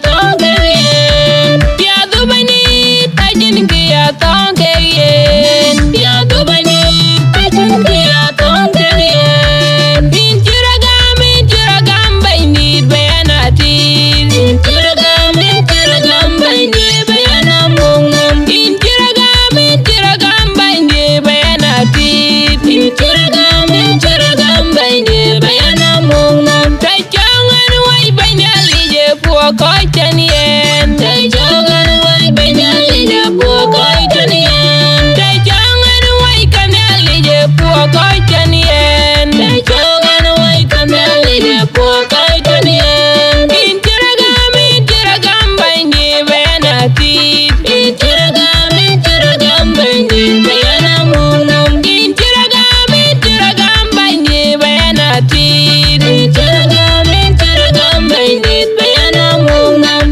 thong rek. Pia du bani tajin kia thong rek. Pia du bani tajin kia thong rek. Inchiragam bani bayanati. Inchiragam bani bayana mungam. Inchiragam bani bayanati. Inchiragam bani bayana mungam. Tajangan wai banyali je puakai tanien. Tajangan wai banyali je puakai tanien. Tajangan wai kamali je puakai tanien. Tajangan wai kamali je puakai tanien. Inchiragam bani bayanati. Inchiragam bani bayana mungam. Inchiragam bani bayanati. Inchiragam bani bayana mungam.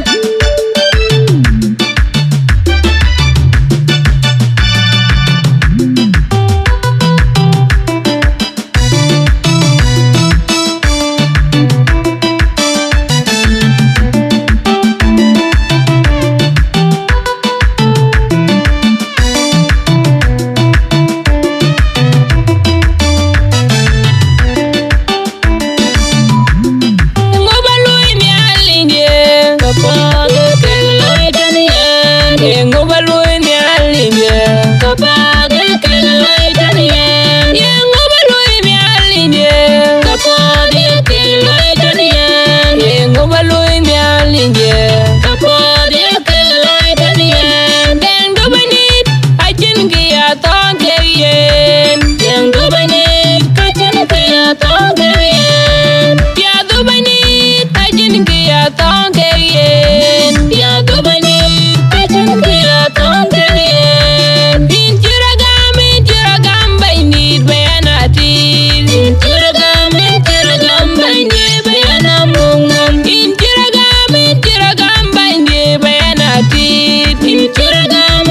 Ngobaloi mialinge, kapage keloi tanien. Ngobaloi mialinge, kapage keloi tanien. Ngobaloi mialinge, kapage keloi tanien. Ngobaloi mialinge, kapage keloi tanien. Deng do banit, ajin kia thong rek. Deng do banit, ajin kia thong rek. Pia du bani tajin kia thong rek. Pia du bani tajin kia thong rek. Inchiragam bani bayanati. Inchiragam bani bayana mungam. Inchiragam bani bayanati. Inchiragam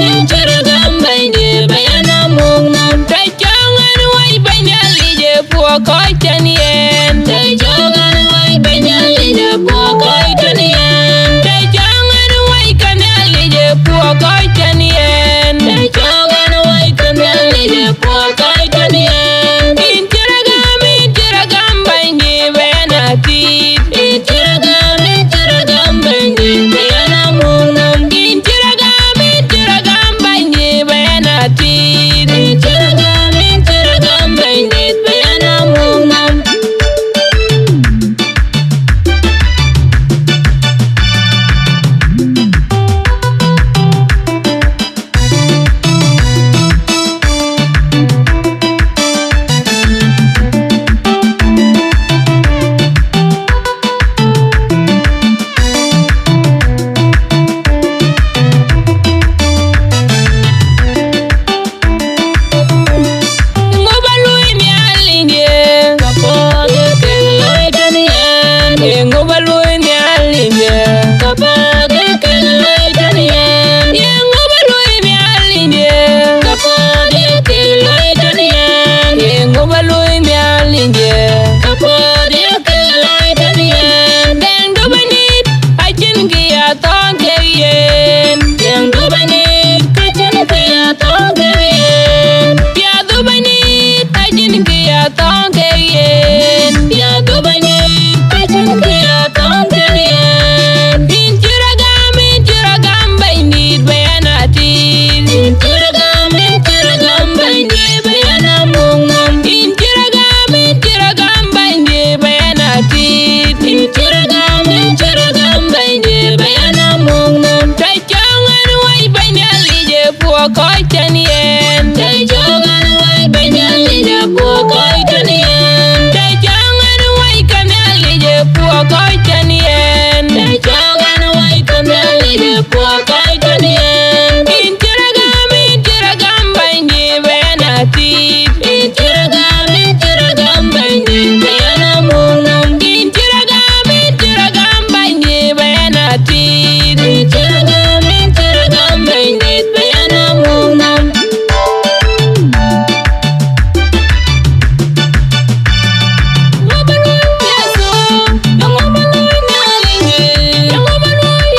bani bayana mungam. Tajangan wai banyali je puakai tanien. Tajangan wai banyali je puakai tanien. Tajangan wai kamali je puakai tanien. Tajangan wai kamali je puakai tanien. Inchiragam bani bayanati. Inchiragam bani bayana mungam. Inchiragam bani bayanati. Inchiragam bani bayana mungam. Ngobaloi mialinge, kapage keloi tanien. Ngobaloi mialinge, kapage keloi tanien. Ngobaloi mialinge, kapage keloi tanien. Ngobaloi mialinge, kapage keloi tanien. Deng do banit, ajin kia thong rek. Deng do banit, ajin kia thong rek. Pia du bani tajin kia thong rek. Pia du bani tajin kia thong rek. Inchiragam bani bayanati. Inchiragam bani bayana mungam. Inchiragam bani bayanati. Inchiragam bani bayana mungam. Tajangan wai banyali je puakai tanien. Tajangan wai banyali je puakai tanien. Tajangan wai kamali je puakai tanien. Tajangan wai kamali je puakai tanien. Inchiragam bani bayanati. Inchiragam bani bayana mungam. Inchiragam bani bayanati. Inchiragam bani bayana mungam. Ngobaloi miaso, ngobaloi mialinge, ngobaloi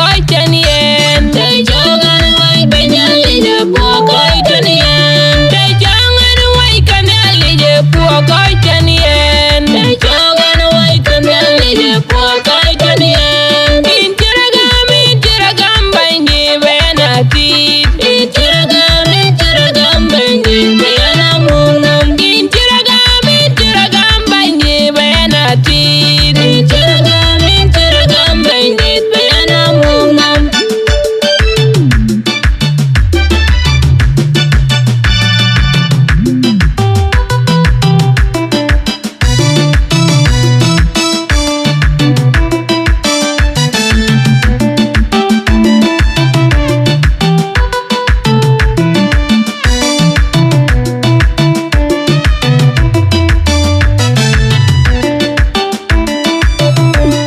koi chen ye